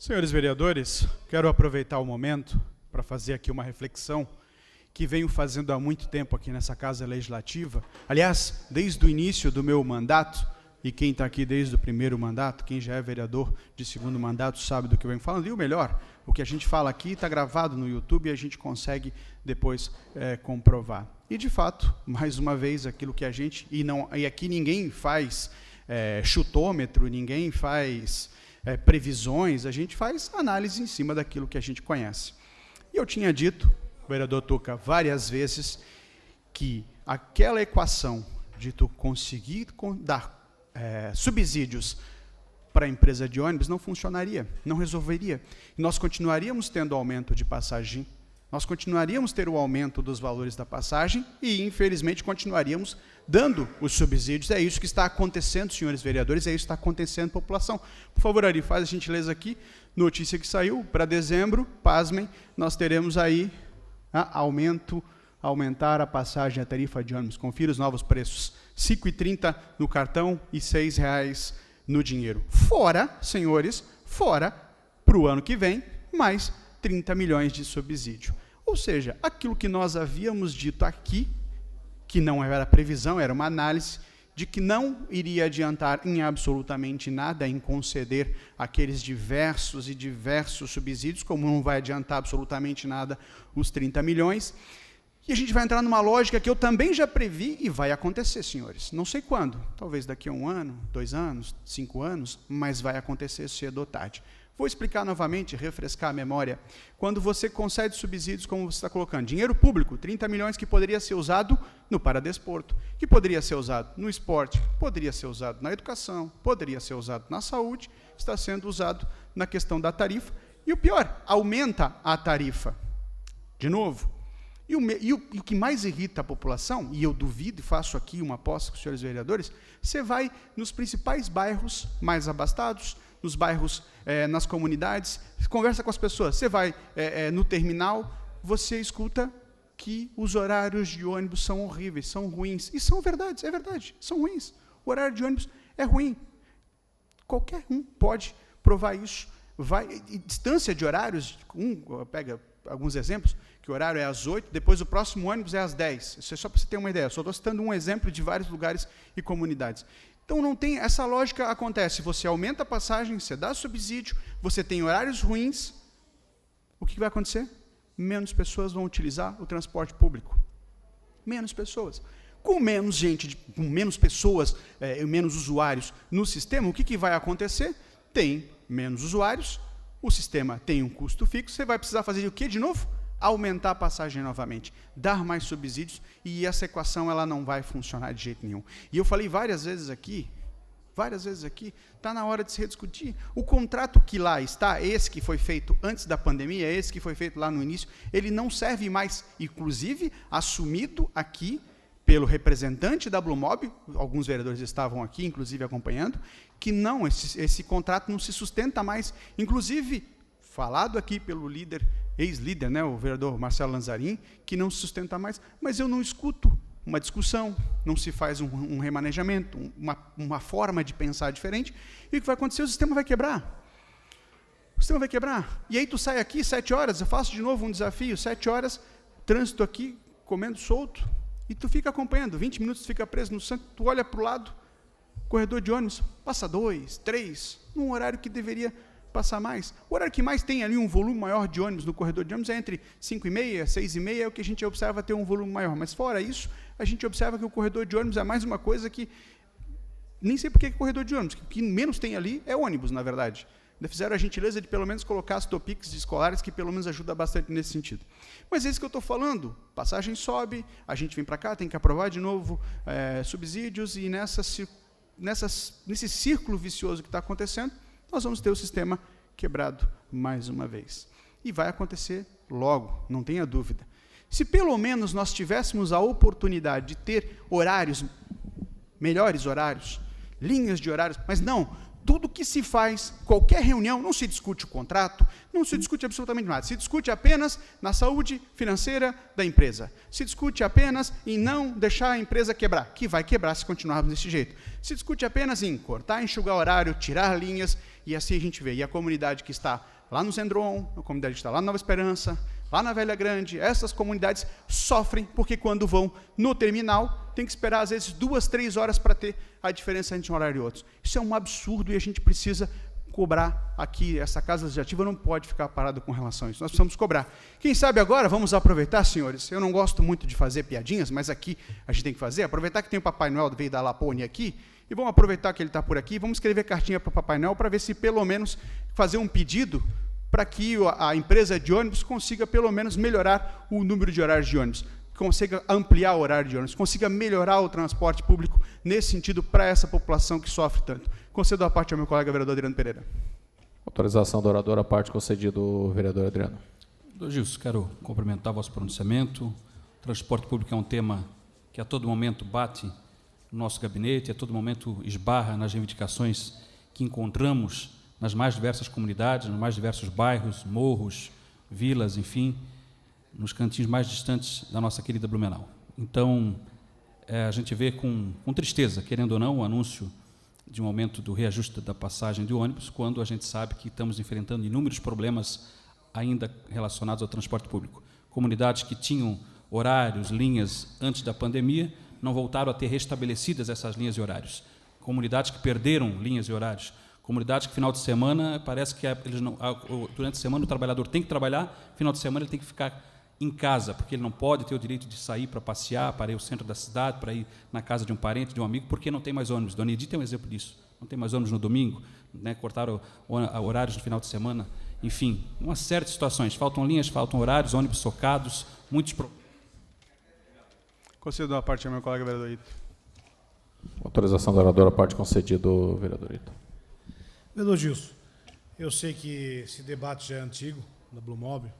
Senhores vereadores, quero aproveitar o momento para fazer aqui uma reflexão que venho fazendo há muito tempo aqui nessa Casa Legislativa. Aliás, desde o início do meu mandato, e quem está aqui desde o primeiro mandato, quem já é vereador de segundo mandato sabe do que eu venho falando, e o melhor, o que a gente fala aqui está gravado no YouTube e a gente consegue depois comprovar. E, de fato, mais uma vez, aquilo que a gente... E aqui ninguém faz chutômetro, ninguém faz previsões, a gente faz análise em cima daquilo que a gente conhece. E eu tinha dito, vereador Tuca, várias vezes, que aquela equação de tu conseguir dar subsídios para a empresa de ônibus não funcionaria, não resolveria. Nós continuaríamos tendo aumento de passagem, nós continuaríamos ter o aumento dos valores da passagem e, infelizmente, continuaríamos dando os subsídios. É isso que está acontecendo, senhores vereadores, é isso que está acontecendo, população. Por favor, Ari, faz a gentileza aqui, notícia que saiu, para dezembro, pasmem, nós teremos aí aumentar a passagem, a tarifa de ônibus. Confira os novos preços, R$ 5,30 no cartão e R$ 6,00 no dinheiro. Fora, senhores, fora, para o ano que vem, mais 30 milhões de subsídio. Ou seja, aquilo que nós havíamos dito aqui, que não era previsão, era uma análise, de que não iria adiantar em absolutamente nada em conceder aqueles diversos subsídios, como não vai adiantar absolutamente nada os 30 milhões, e a gente vai entrar numa lógica que eu também já previ e vai acontecer, senhores. Não sei quando, talvez daqui a 1 ano, 2 anos, 5 anos, mas vai acontecer cedo ou tarde. Vou explicar novamente, refrescar a memória. Quando você concede subsídios, como você está colocando, dinheiro público, 30 milhões que poderia ser usado no paradesporto, que poderia ser usado no esporte, poderia ser usado na educação, poderia ser usado na saúde, está sendo usado na questão da tarifa. E o pior, aumenta a tarifa. De novo. E o que mais irrita a população, e eu duvido e faço aqui uma aposta com os senhores vereadores, você vai nos principais bairros mais abastados, nos bairros, nas comunidades, conversa com as pessoas, você vai no terminal, você escuta que os horários de ônibus são horríveis, são ruins, e são verdades, é verdade, são ruins. O horário de ônibus é ruim. Qualquer um pode provar isso. Distância de horários, pega alguns exemplos, que o horário é às 8, depois o próximo ônibus é às 10. Isso é só para você ter uma ideia, só estou citando um exemplo de vários lugares e comunidades. Então, não tem, essa lógica acontece, você aumenta a passagem, você dá subsídio, você tem horários ruins, o que vai acontecer? Menos pessoas vão utilizar o transporte público. Menos pessoas. Com menos gente, com menos pessoas, menos usuários no sistema, o que vai acontecer? Tem menos usuários, o sistema tem um custo fixo, você vai precisar fazer o quê de novo? Aumentar a passagem novamente, dar mais subsídios, e essa equação ela não vai funcionar de jeito nenhum. E eu falei várias vezes aqui, está na hora de se rediscutir. O contrato que lá está, esse que foi feito antes da pandemia, esse que foi feito lá no início, ele não serve mais, inclusive assumido aqui pelo representante da Blumob, alguns vereadores estavam aqui, inclusive acompanhando, que não, esse contrato não se sustenta mais, inclusive falado aqui pelo líder, ex-líder, o vereador Marcelo Lanzarin, que não se sustenta mais, mas eu não escuto uma discussão, não se faz um remanejamento, uma forma de pensar diferente, e o que vai acontecer? O sistema vai quebrar. O sistema vai quebrar. E aí tu sai aqui, 7 horas, eu faço de novo um desafio, 7 horas, trânsito aqui, comendo solto, e tu fica acompanhando, 20 minutos tu fica preso no centro, tu olha para o lado, corredor de ônibus, passa 2, 3, num horário que deveria passar mais. O horário que mais tem ali um volume maior de ônibus no corredor de ônibus é entre 5h30, 6h30, é o que a gente observa ter um volume maior. Mas fora isso, a gente observa que o corredor de ônibus é mais uma coisa que, nem sei por que corredor de ônibus, o que menos tem ali é ônibus, na verdade. Ainda fizeram a gentileza de pelo menos colocar as topics escolares, que pelo menos ajuda bastante nesse sentido. Mas é isso que eu estou falando, passagem sobe, a gente vem para cá, tem que aprovar de novo subsídios, e nesse círculo vicioso que está acontecendo, nós vamos ter o sistema quebrado mais uma vez. E vai acontecer logo, não tenha dúvida. Se pelo menos nós tivéssemos a oportunidade de ter horários, melhores horários, linhas de horários, mas não, Tudo que se faz, qualquer reunião, não se discute o contrato, não se discute absolutamente nada. Se discute apenas na saúde financeira da empresa. Se discute apenas em não deixar a empresa quebrar, que vai quebrar se continuarmos desse jeito. Se discute apenas em cortar, enxugar horário, tirar linhas, e assim a gente vê. E a comunidade que está lá no Zendron, a comunidade que está lá na Nova Esperança, lá na Velha Grande, essas comunidades sofrem porque quando vão no terminal, tem que esperar às vezes 2, 3 horas para ter a diferença entre um horário e outro. Isso é um absurdo e a gente precisa cobrar aqui. Essa Casa Legislativa não pode ficar parada com relação a isso. Nós precisamos cobrar. Quem sabe agora, vamos aproveitar, senhores, eu não gosto muito de fazer piadinhas, mas aqui a gente tem que fazer, aproveitar que tem o Papai Noel veio da Lapônia aqui, e vamos aproveitar que ele está por aqui, vamos escrever cartinha para o Papai Noel para ver se pelo menos fazer um pedido para que a empresa de ônibus consiga pelo menos melhorar o número de horários de ônibus, consiga ampliar o horário de ônibus, consiga melhorar o transporte público nesse sentido para essa população que sofre tanto. Concedo a parte ao meu colega vereador Adriano Pereira. Autorização do orador, a parte concedida ao vereador Adriano. Doutor Gilson, quero cumprimentar o vosso pronunciamento. O transporte público é um tema que a todo momento bate no nosso gabinete, a todo momento esbarra nas reivindicações que encontramos nas mais diversas comunidades, nos mais diversos bairros, morros, vilas, enfim, nos cantinhos mais distantes da nossa querida Blumenau. Então, a gente vê com tristeza, querendo ou não, o anúncio de um aumento do reajuste da passagem de ônibus, quando a gente sabe que estamos enfrentando inúmeros problemas ainda relacionados ao transporte público. Comunidades que tinham horários, linhas antes da pandemia, não voltaram a ter restabelecidas essas linhas e horários. Comunidades que perderam linhas e horários. Comunidades que, final de semana, parece que durante a semana o trabalhador tem que trabalhar, final de semana ele tem que ficar em casa, porque ele não pode ter o direito de sair para passear, para ir ao centro da cidade, para ir na casa de um parente, de um amigo, porque não tem mais ônibus. Dona Edith é um exemplo disso. Não tem mais ônibus no domingo, né, cortaram horários no final de semana. Enfim, uma série de situações. Faltam linhas, faltam horários, ônibus socados, muitos problemas. Concedo a parte ao meu colega vereador Ito. Autorização do orador, a parte concedida ao vereador Ito. Vereador Gilson, eu sei que esse debate já é antigo, da Blumob,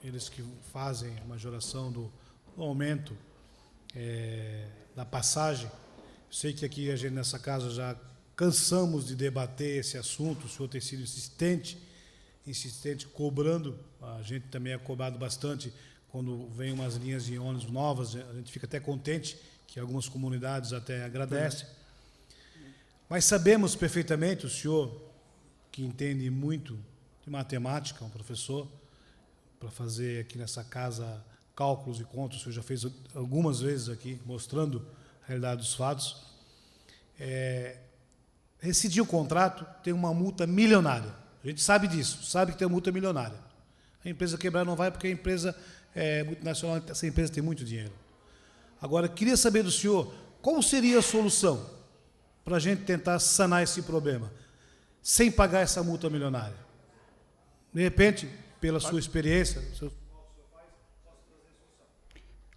eles que fazem a majoração do aumento da passagem. Eu sei que aqui a gente nessa casa já cansamos de debater esse assunto, o senhor tem sido insistente, cobrando, a gente também é cobrado bastante quando vem umas linhas de ônibus novas, a gente fica até contente, que algumas comunidades até agradecem. Mas sabemos perfeitamente, o senhor, que entende muito de matemática, um professor, para fazer aqui nessa casa cálculos e contas, o senhor já fez algumas vezes aqui, mostrando a realidade dos fatos. Rescindir o contrato tem uma multa milionária. A gente sabe disso, sabe que tem uma multa milionária. A empresa quebrar não vai porque a empresa é multinacional, essa empresa tem muito dinheiro. Agora, queria saber do senhor, qual seria a solução para a gente tentar sanar esse problema, sem pagar essa multa milionária? De repente, pela sua experiência...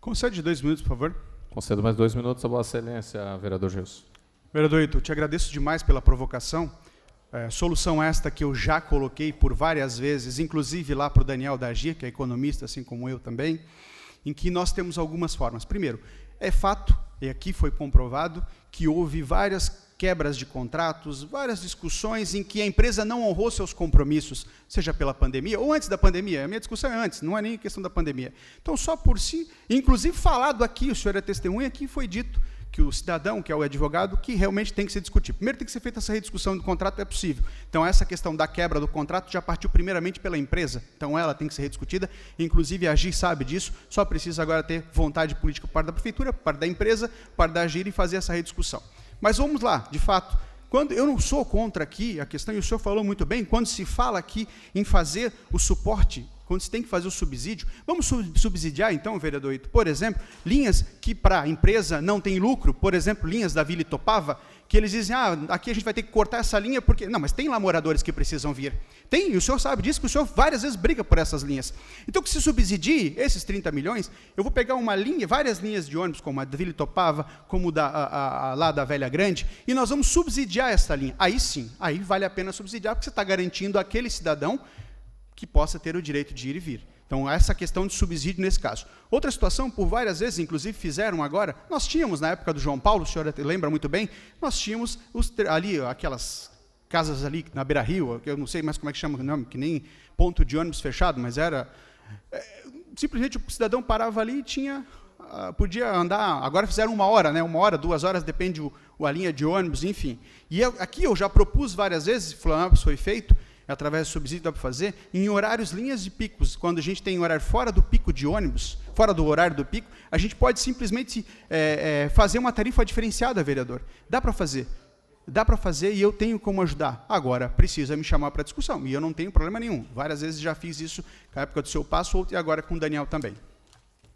Concede 2 minutos, por favor. Concedo mais 2 minutos a Vossa Excelência, vereador Gilson. Vereador Ito, te agradeço demais pela provocação. Solução esta que eu já coloquei por várias vezes, inclusive lá para o Daniel Dagir, que é economista, assim como eu também, em que nós temos algumas formas. Primeiro, é fato, e aqui foi comprovado, que houve várias quebras de contratos, várias discussões em que a empresa não honrou seus compromissos, seja pela pandemia ou antes da pandemia. A minha discussão é antes, não é nem questão da pandemia. Então, só por si, inclusive falado aqui, o senhor é testemunha, aqui foi dito que o cidadão, que é o advogado, que realmente tem que se discutir. Primeiro tem que ser feita essa rediscussão do contrato, é possível. Então, essa questão da quebra do contrato já partiu primeiramente pela empresa. Então, ela tem que ser rediscutida. Inclusive, a AGIR sabe disso, só precisa agora ter vontade política por parte da prefeitura, por parte da empresa, por parte da AGIR e fazer essa rediscussão. Mas vamos lá, de fato, quando eu não sou contra aqui a questão, e o senhor falou muito bem, quando se fala aqui em fazer o suporte, quando se tem que fazer o subsídio, vamos subsidiar, então, vereador Ito, por exemplo, linhas que para a empresa não tem lucro, por exemplo, linhas da Vila Itopava, que eles dizem, aqui a gente vai ter que cortar essa linha, porque... Não, mas tem lá moradores que precisam vir. Tem, e o senhor sabe disso, que o senhor várias vezes briga por essas linhas. Então, que se subsidie esses 30 milhões, eu vou pegar uma linha, várias linhas de ônibus, como a da Vila Itopava, como lá da Velha Grande, e nós vamos subsidiar essa linha. Aí sim, aí vale a pena subsidiar, porque você está garantindo àquele cidadão que possa ter o direito de ir e vir. Então, essa questão de subsídio nesse caso. Outra situação, por várias vezes, inclusive fizeram agora, nós tínhamos, na época do João Paulo, o senhor lembra muito bem, nós tínhamos ali, aquelas casas ali na Beira-Rio, que eu não sei mais como é que chama o nome, que nem ponto de ônibus fechado, mas era... simplesmente o cidadão parava ali e tinha... podia andar, agora fizeram 1 hora, né? 1 hora, 2 horas, depende a linha de ônibus, enfim. E aqui eu já propus várias vezes, Florianópolis foi feito, através do subsídio dá para fazer, em horários, linhas de picos, quando a gente tem horário fora do pico de ônibus, fora do horário do pico, a gente pode simplesmente fazer uma tarifa diferenciada, vereador. Dá para fazer. Dá para fazer e eu tenho como ajudar. Agora, precisa me chamar para discussão, e eu não tenho problema nenhum. Várias vezes já fiz isso na época do seu Passo e agora com o Daniel também.